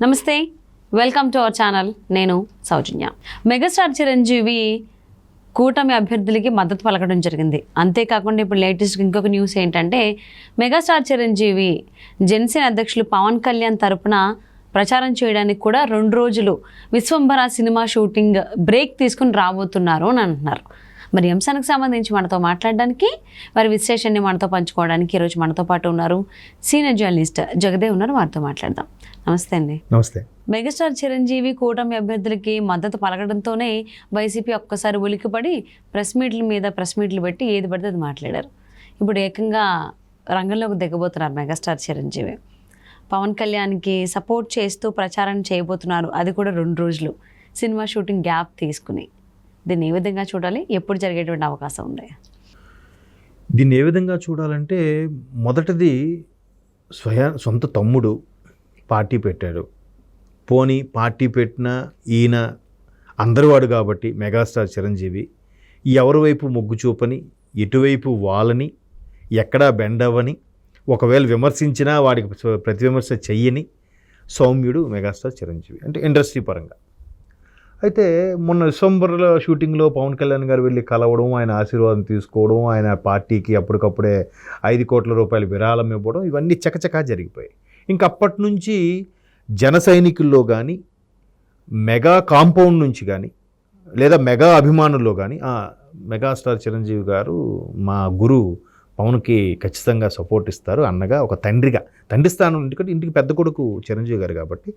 నమస్తే, welcome to our channel. నేను సౌజన్య. Megastar Chiranjeevi కూటమి అభ్యర్థులకి మద్దతు పలకడం జరిగింది. అంతేకాకుండా ఇప్పుడు లేటెస్ట్ ఇంకొక న్యూస్ ఏంటంటే, మెగాస్టార్ చిరంజీవి జనసేన అధ్యక్షులు పవన్ కళ్యాణ్ తరపున ప్రచారం చేయడానికి కూడా 2 రోజులు విశ్వంభర సినిమా షూటింగ్ బ్రేక్ తీసుకుని రాబోతున్నారు అని అంటున్నారు. మరి అంశానికి సంబంధించి మనతో మాట్లాడడానికి, వారి విశ్లేషణని మనతో పంచుకోవడానికి ఈరోజు మనతో పాటు ఉన్నారు సీనియర్ జర్నలిస్ట్ జగదేవ్ ఉన్నారు. వారితో మాట్లాడదాం. నమస్తే అండి. నమస్తే. మెగాస్టార్ చిరంజీవి కూటమి అభ్యర్థులకి మద్దతు పలకడంతోనే వైసీపీ ఒక్కసారి ఉలికిపడి ప్రెస్ మీట్లు పెట్టి ఏది పడితే అది మాట్లాడారు. ఇప్పుడు ఏకంగా రంగంలోకి దిగబోతున్నారు మెగాస్టార్ చిరంజీవి. పవన్ కళ్యాణ్కి సపోర్ట్ చేస్తూ ప్రచారం చేయబోతున్నారు, అది కూడా 2 రోజులు సినిమా షూటింగ్ గ్యాప్ తీసుకుని. దీన్ని ఏ విధంగా చూడాలి, ఎప్పుడు జరిగేటువంటి అవకాశం ఉంది? దీన్ని ఏ విధంగా చూడాలంటే, మొదటిది సొంత తమ్ముడు పార్టీ పెట్టాడు. పోనీ పార్టీ పెట్టిన ఈయన అందరివాడు కాబట్టి మెగాస్టార్ చిరంజీవి ఎవరి వైపు మొగ్గు చూపని, ఎటువైపు వాళ్ళని, ఎక్కడా బెండవని, ఒకవేళ విమర్శించినా వాడికి ప్రతి విమర్శ చెయ్యని సౌమ్యుడు మెగాస్టార్ చిరంజీవి, అంటే ఇండస్ట్రీ పరంగా. అయితే మొన్న విశ్వంబర్ల షూటింగ్లో పవన్ కళ్యాణ్ గారు వెళ్ళి కలవడం, ఆయన ఆశీర్వాదం తీసుకోవడం, ఆయన పార్టీకి అప్పటికప్పుడే 5 కోట్ల రూపాయలు విరాళం ఇవ్వడం, ఇవన్నీ చకచకా జరిగిపోయాయి. ఇంకప్పటి నుంచి జన సైనికుల్లో కానీ, మెగా కాంపౌండ్ నుంచి కానీ, లేదా మెగా అభిమానుల్లో కానీ మెగాస్టార్ చిరంజీవి గారు మా గురువు పవన్కి ఖచ్చితంగా సపోర్ట్ ఇస్తారు అన్నగా, ఒక తండ్రిగా, తండ్రి స్థానం, ఎందుకంటే ఇంటికి పెద్ద కొడుకు చిరంజీవి గారు కాబట్టి.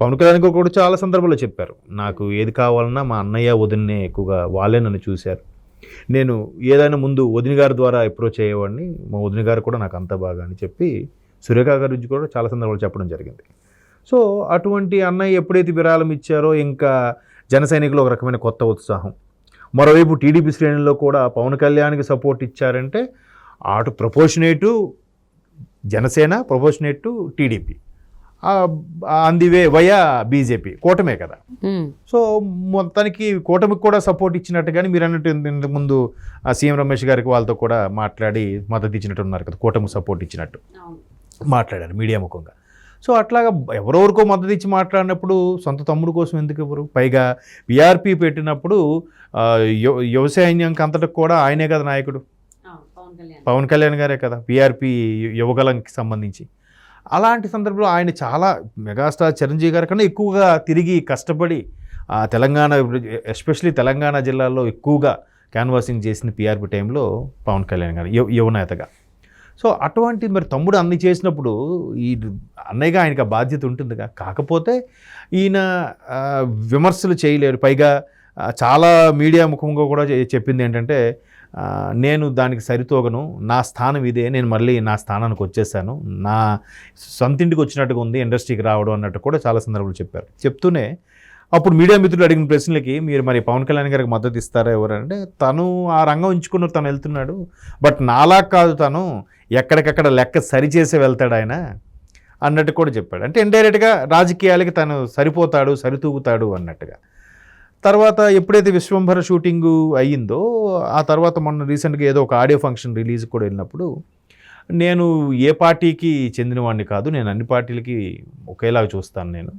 పవన్ కళ్యాణ్ కూడా చాలా సందర్భాల్లో చెప్పారు, నాకు ఏది కావాలన్నా మా అన్నయ్య వదిన్నే ఎక్కువగా, వాళ్ళే నన్ను చూశారు. నేను ఏదైనా ముందు వదిన గారి ద్వారా అప్రోచ్ అయ్యేవాడిని, మా వదిన గారు కూడా నాకు అంత బాగా అని చెప్పి సురేఖ గారి గురించి కూడా చాలా సందర్భాలు చెప్పడం జరిగింది. సో అటువంటి అన్నయ్య ఎప్పుడైతే విరాళం ఇచ్చారో, ఇంకా జన సైనికులు ఒక రకమైన కొత్త ఉత్సాహం. మరోవైపు టీడీపీ శ్రేణుల్లో కూడా పవన్ కళ్యాణ్కి సపోర్ట్ ఇచ్చారంటే అటు ప్రపోర్షనేటు జనసేన, ప్రపోర్షనేటు టీడీపీ, అందివే వయా బీజేపీ, కూటమే కదా. సో మొత్తానికి కూటమికి కూడా సపోర్ట్ ఇచ్చినట్టుగానే మీరు అన్నట్టు ఇంతకుముందు సీఎం రమేష్ గారికి వాళ్ళతో కూడా మాట్లాడి మద్దతు ఇచ్చినట్టు ఉన్నారు కదా, కూటమికి సపోర్ట్ ఇచ్చినట్టు మాట్లాడారు మీడియా ముఖంగా. సో అట్లాగా ఎవరెవరికో మద్దతు ఇచ్చి మాట్లాడినప్పుడు సొంత తమ్ముడు కోసం ఎందుకు ఎవరు? పైగా పీఆర్పీ పెట్టినప్పుడు యువ సైన్యంకి అంతటికి కూడా ఆయనే కదా నాయకుడు, పవన్ కళ్యాణ్ గారే కదా పీఆర్పీ యువగలంకి సంబంధించి. అలాంటి సందర్భంలో ఆయన చాలా మెగాస్టార్ చిరంజీవి గారి కన్నా ఎక్కువగా తిరిగి కష్టపడి తెలంగాణ, ఎస్పెషలీ తెలంగాణ జిల్లాలో ఎక్కువగా క్యాన్వాసింగ్ చేసిన పీఆర్పీ టైంలో పవన్ కళ్యాణ్ గారు యువనేతగా. సో అటువంటి మరి తమ్ముడు అన్ని చేసినప్పుడు ఈ అన్నయ్యగా ఆయనకు ఆ బాధ్యత ఉంటుందిగా. కాకపోతే ఈయన విమర్శలు చేయలేరు. పైగా చాలా మీడియా ముఖంగా కూడా చెప్పింది ఏంటంటే, నేను దానికి సరితూగను, నా స్థానం ఇదే, నేను మళ్ళీ నా స్థానానికి వచ్చేసాను, నా సొంతింటికి వచ్చినట్టుగా ఉంది ఇండస్ట్రీకి రావడం అన్నట్టు కూడా చాలా సందర్భాలు చెప్పారు. చెప్తూనే అప్పుడు మీడియా మిత్రులు అడిగిన ప్రశ్నలకి, మీరు మరి పవన్ కళ్యాణ్ గారికి మద్దతు ఇస్తారా ఎవరంటే, తను ఆ రంగం ఉంచుకున్న తను వెళ్తున్నాడు, బట్ నాలా కాదు, తను ఎక్కడికక్కడ లెక్క సరిచేసే వెళ్తాడు ఆయన అన్నట్టు కూడా చెప్పాడు. అంటే ఇండైరెక్ట్గా రాజకీయాలకి తను సరిపోతాడు, సరితూగుతాడు అన్నట్టుగా. తర్వాత ఎప్పుడైతే విశ్వంభర షూటింగు అయ్యిందో, ఆ తర్వాత మొన్న రీసెంట్గా ఏదో ఒక ఆడియో ఫంక్షన్ రిలీజ్ కూడా వెళ్ళినప్పుడు, నేను ఏ పార్టీకి చెందినవాడిని కాదు, నేను అన్ని పార్టీలకి ఒకేలాగా చూస్తాను నేను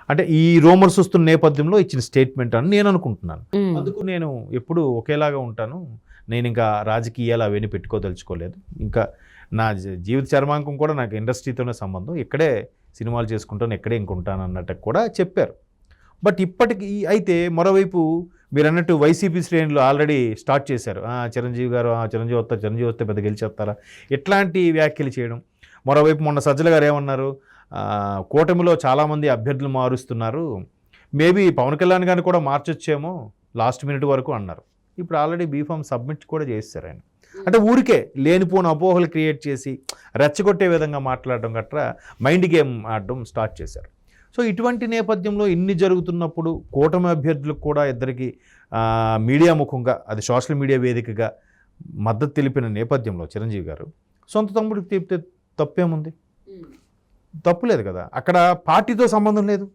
అంటే ఈ రూమర్స్ వస్తున్న నేపథ్యంలో ఇచ్చిన స్టేట్మెంట్ అని నేను అనుకుంటున్నాను. అందుకు నేను ఎప్పుడు ఒకేలాగా ఉంటాను, నేను ఇంకా రాజకీయాలు అవన్నీ పెట్టుకోదలుచుకోలేదు, ఇంకా నా జీవిత చర్మాంకం కూడా నాకు ఇండస్ట్రీతోనే సంబంధం, ఇక్కడే సినిమాలు చేసుకుంటాను, ఇక్కడే ఇంకుంటాను అన్నట్టు కూడా చెప్పారు. బట్ ఇప్పటికీ అయితే మరోవైపు మీరు అన్నట్టు వైసీపీ శ్రేణులు ఆల్రెడీ స్టార్ట్ చేశారు, చిరంజీవి గారు చిరంజీవి వస్తే పెద్ద గెలిచేస్తారా, ఇట్లాంటి వ్యాఖ్యలు చేయడం. మరోవైపు మొన్న సజ్జల గారు ఏమన్నారు, కూటమిలో చాలామంది అభ్యర్థులు మారుస్తున్నారు, మేబీ పవన్ కళ్యాణ్ గారిని కూడా మార్చొచ్చేమో లాస్ట్ మినిట్ వరకు అన్నారు. ఇప్పుడు ఆల్రెడీ బీఫామ్ సబ్మిట్ కూడా చేస్తారు ఆయన. అంటే ఊరికే లేనిపోని అపోహలు క్రియేట్ చేసి రెచ్చగొట్టే విధంగా మాట్లాడడం గట్రా మైండ్ గేమ్ ఆడడం స్టార్ట్ చేశారు. సో ఇటువంటి నేపథ్యంలో ఇన్ని జరుగుతున్నప్పుడు కూటమి అభ్యర్థులకు కూడా ఇద్దరికి మీడియా ముఖంగా, అది సోషల్ మీడియా వేదికగా మద్దతు తెలిపిన నేపథ్యంలో చిరంజీవి గారు సొంత తమ్ముడికి తెలిపితే తప్పేముంది? తప్పులేదు కదా. అక్కడ పార్టీతో సంబంధం లేదు,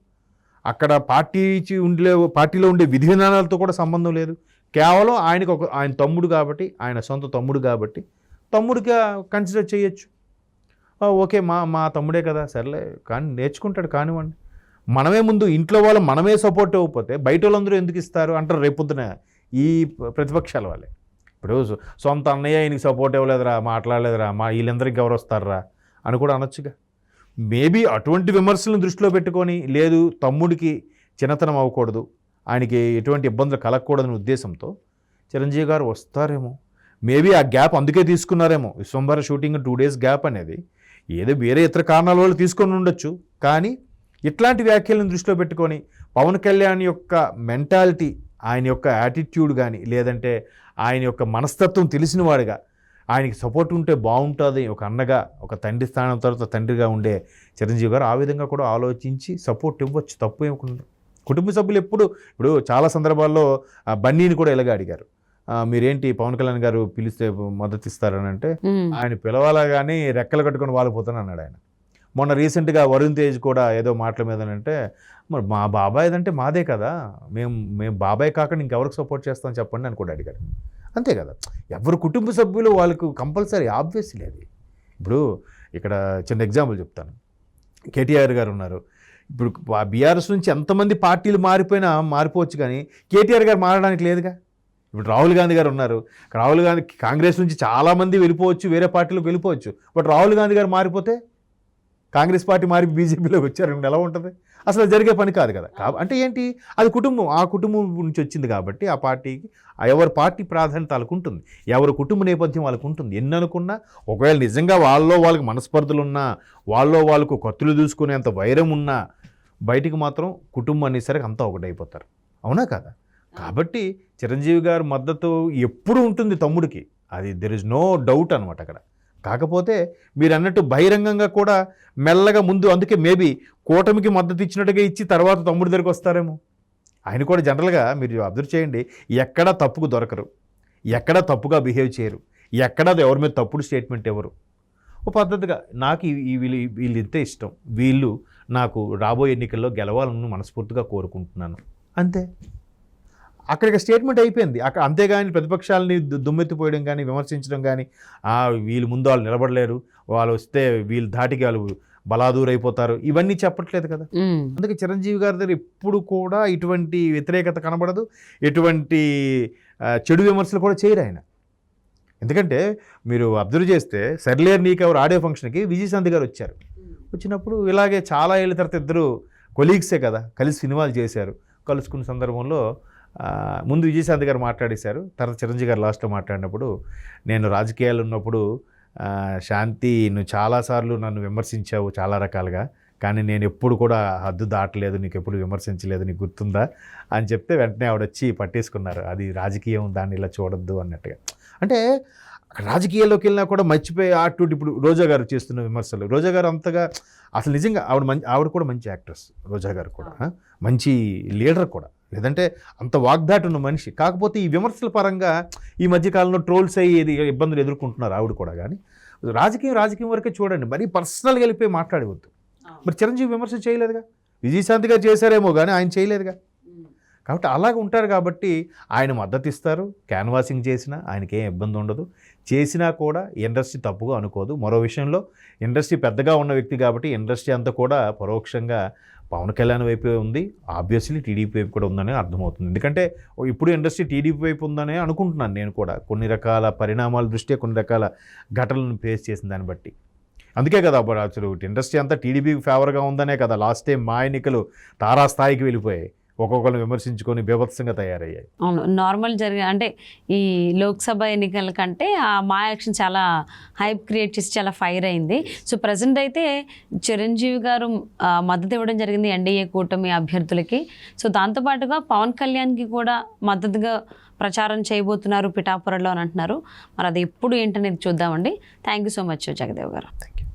అక్కడ పార్టీలో ఉండే విధి విధానాలతో కూడా సంబంధం లేదు. కేవలం ఆయన తమ్ముడు కాబట్టి, ఆయన సొంత తమ్ముడు కాబట్టి తమ్ముడిగా కన్సిడర్ చేయొచ్చు. ఓకే మా తమ్ముడే కదా, సర్లే కానీ నేర్చుకుంటాడు, కానివ్వండి. మనమే ముందు ఇంట్లో వాళ్ళు మనమే సపోర్ట్ ఇవ్వకపోతే బయట వాళ్ళందరూ ఎందుకు ఇస్తారు అంటారు రేపొద్దున ఈ ప్రతిపక్షాల వాళ్ళే. ఇప్పుడు సొంత అన్నయ్య ఈయనకి సపోర్ట్ ఇవ్వలేదురా, మాట్లాడలేదురా, వీళ్ళందరికీ ఎవరు వస్తారా అని కూడా అనొచ్చుగా. మేబీ అటువంటి విమర్శలను దృష్టిలో పెట్టుకొని, లేదు తమ్ముడికి చిన్నతనం అవ్వకూడదు, ఆయనకి ఎటువంటి ఇబ్బందులు కలగకూడదనే ఉద్దేశంతో చిరంజీవి గారు వస్తారేమో. మేబీ ఆ గ్యాప్ అందుకే తీసుకున్నారేమో, విశ్వంభర షూటింగ్ 2 days గ్యాప్ అనేది. ఏదో వేరే ఇతర కారణాల వల్ల తీసుకొని ఉండొచ్చు, కానీ ఇట్లాంటి వ్యాఖ్యలను దృష్టిలో పెట్టుకొని పవన్ కళ్యాణ్ యొక్క మెంటాలిటీ, ఆయన యొక్క యాటిట్యూడ్ కానీ, లేదంటే ఆయన యొక్క మనస్తత్వం తెలిసిన వాడిగా ఆయనకి సపోర్ట్ ఉంటే బాగుంటుంది, ఒక అన్నగా, ఒక తండ్రి స్థానం తర్వాత తండ్రిగా ఉండే చిరంజీవి గారు ఆ విధంగా కూడా ఆలోచించి సపోర్ట్ ఇవ్వచ్చు, తప్పు ఏమకుండా. కుటుంబ సభ్యులు ఇప్పుడు చాలా సందర్భాల్లో బన్నీని కూడా ఇలాగే అడిగారు, మీరేంటి పవన్ కళ్యాణ్ గారు పిలిస్తే మద్దతు ఇస్తారని అంటే, ఆయన పిలవాలా కానీ రెక్కలు కట్టుకొని వాలిపోతాను అన్నాడు ఆయన. మొన్న రీసెంట్గా వరుణ్ తేజ్ కూడా ఏదో మాటల మీదనంటే, మరి మా బాబాయ్ అంటే మాదే కదా, మేము బాబాయ్ కాకుండా ఇంకెవరికి సపోర్ట్ చేస్తామని చెప్పండి అని కూడా అడిగారు. అంతే కదా, ఎవరు కుటుంబ సభ్యులు వాళ్ళకు కంపల్సరీ ఆబ్వియస్లీ అది. ఇప్పుడు ఇక్కడ చిన్న ఎగ్జాంపుల్ చెప్తాను. కేటీఆర్ గారు ఉన్నారు, ఇప్పుడు బీఆర్ఎస్ నుంచి ఎంతమంది పార్టీలు మారిపోవచ్చు, కానీ కేటీఆర్ గారు మారడానికి లేదుగా. ఇప్పుడు రాహుల్ గాంధీ గారు ఉన్నారు, రాహుల్ గాంధీ కాంగ్రెస్ నుంచి చాలామంది వెళ్ళిపోవచ్చు, వేరే పార్టీలకు వెళ్ళిపోవచ్చు, బట్ రాహుల్ గాంధీ గారు మారిపోతే కాంగ్రెస్ పార్టీ మారి బీజేపీలోకి వచ్చారు, ఎలా ఉంటుంది? అసలు జరిగే పని కాదు కదా. అంటే ఏంటి, అది కుటుంబం, ఆ కుటుంబం నుంచి వచ్చింది కాబట్టి ఆ పార్టీకి ఎవరి పార్టీ ప్రాధాన్యత వాళ్ళకు ఉంటుంది, ఎవరి కుటుంబ నేపథ్యం వాళ్ళకు ఉంటుంది. ఎన్ని అనుకున్నా ఒకవేళ నిజంగా వాళ్ళకి మనస్పర్ధలు ఉన్నా, వాళ్ళకు కత్తులు దూసుకునేంత వైరం ఉన్నా, బయటికి మాత్రం కుటుంబం అనేసరికి అంతా ఒకటైపోతారు, అవునా కదా? కాబట్టి చిరంజీవి గారి మద్దతు ఎప్పుడు ఉంటుంది తమ్ముడికి, అది దెర్ ఇస్ నో డౌట్ అనమాట అక్కడ. కాకపోతే మీరు అన్నట్టు బహిరంగంగా కూడా మెల్లగా ముందు, అందుకే మేబీ కూటమికి మద్దతు ఇచ్చినట్టుగా ఇచ్చి తర్వాత తమ్ముడి దగ్గరికి వస్తారేమో. ఆయన కూడా జనరల్గా మీరు అబ్జర్వ్ చేయండి, ఎక్కడా తప్పుకు దొరకరు, ఎక్కడా తప్పుగా బిహేవ్ చేయరు, ఎక్కడా ఎవరి మీద తప్పుడు స్టేట్మెంట్ ఎవరు. ఓ పద్ధతిగా నాకు వీళ్ళు ఇంతే ఇష్టం, వీళ్ళు నాకు రాబోయే ఎన్నికల్లో గెలవాలని మనస్ఫూర్తిగా కోరుకుంటున్నాను, అంతే. అక్కడికి స్టేట్మెంట్ అయిపోయింది అక్కడ. అంతేగాని ప్రతిపక్షాలని దుమ్మెత్తిపోయడం కానీ, విమర్శించడం కానీ, వీళ్ళు ముందు వాళ్ళు నిలబడలేరు, వాళ్ళు వస్తే వీళ్ళు ధాటికి వాళ్ళు బలాదూరు అయిపోతారు, ఇవన్నీ చెప్పట్లేదు కదా. అందుకే చిరంజీవి గారి దగ్గర ఎప్పుడు కూడా ఇటువంటి వ్యతిరేకత కనబడదు, ఎటువంటి చెడు విమర్శలు కూడా చేయరు ఆయన. ఎందుకంటే మీరు అబ్జర్వ్ చేస్తే సర్లేరు నీకు ఎవరు ఆడియో ఫంక్షన్కి విజయశాంతి గారు వచ్చారు. వచ్చినప్పుడు ఇలాగే చాలా ఏళ్ళ తర్వాత ఇద్దరు కొలీగ్సే కదా, కలిసి సినిమాలు చేశారు. కలుసుకున్న సందర్భంలో ముందు విజయశాంతి గారు మాట్లాడేశారు, తర్వాత చిరంజీవి గారు లాస్ట్లో మాట్లాడినప్పుడు, నేను రాజకీయాలు ఉన్నప్పుడు శాంతి నువ్వు చాలాసార్లు నన్ను విమర్శించావు చాలా రకాలుగా, కానీ నేను ఎప్పుడు కూడా హద్దు దాటలేదు, నీకు ఎప్పుడు విమర్శించలేదు, నీకు గుర్తుందా అని చెప్తే వెంటనే ఆవిడ వచ్చి పట్టేసుకున్నారు, అది రాజకీయం, దాన్ని ఇలా చూడొద్దు అన్నట్టుగా. అంటే రాజకీయాల్లోకి వెళ్ళినా కూడా మర్చిపోయి అటు ఇప్పుడు రోజా గారు చేస్తున్న విమర్శలు, రోజా గారు అంతగా అసలు నిజంగా ఆవిడ కూడా మంచి యాక్ట్రెస్, రోజా గారు కూడా మంచి లీడర్ కూడా, లేదంటే అంత వాగ్దాటి ఉన్న మనిషి. కాకపోతే ఈ విమర్శల పరంగా ఈ మధ్యకాలంలో ట్రోల్స్ అయ్యి ఇబ్బందులు ఎదుర్కొంటున్నారు ఆవిడ కూడా. కానీ రాజకీయం వరకే చూడండి, మరీ పర్సనల్గా వెళ్ళిపోయి మాట్లాడవద్దు. మరి చిరంజీవి విమర్శ చేయలేదుగా, విజయశాంతి గారు చేశారేమో కానీ ఆయన చేయలేదుగా. కాబట్టి అలాగ ఉంటారు కాబట్టి ఆయన మద్దతు ఇస్తారు. క్యాన్వాసింగ్ చేసినా ఆయనకేం ఇబ్బంది ఉండదు, చేసినా కూడా ఇండస్ట్రీ తప్పుగా అనుకోదు. మరో విషయంలో ఇండస్ట్రీ పెద్దగా ఉన్న వ్యక్తి కాబట్టి ఇండస్ట్రీ అంతా కూడా పరోక్షంగా పవన్ కళ్యాణ్ వైపే ఉంది, ఆబ్వియస్లీ టీడీపీ వైపు కూడా ఉందని అర్థమవుతుంది. ఎందుకంటే ఇప్పుడు ఇండస్ట్రీ టీడీపీ వైపు ఉందని అనుకుంటున్నాను నేను కూడా, కొన్ని రకాల పరిణామాల దృష్ట్యా, కొన్ని రకాల ఘటనలను ఫేస్ చేసిన దాన్ని బట్టి. అందుకే కదా అసలు ఇండస్ట్రీ అంతా టీడీపీకి ఫేవర్గా ఉందనే కదా లాస్ట్ టైం మా ఎన్నికలు తారాస్థాయికి వెళ్ళిపోయాయి, ఒక్కొక్కరు విమర్శించుకొని బీభత్సంగా తయారయ్యాయి. అవును, నార్మల్ అంటే ఈ లోక్సభ ఎన్నికల కంటే ఆ మా ఎలక్షన్ చాలా హైప్ క్రియేట్ చేసి చాలా ఫైర్ అయింది. సో ప్రజెంట్ అయితే చిరంజీవి గారు మద్దతు ఇవ్వడం జరిగింది ఎన్డీఏ కూటమి అభ్యర్థులకి. సో దాంతోపాటుగా పవన్ కళ్యాణ్కి కూడా మద్దతుగా ప్రచారం చేయబోతున్నారు పిఠాపురంలో అని అంటున్నారు. మరి అది ఎప్పుడు ఏంటనేది చూద్దామండి. Thank you so much Jagdev గారు.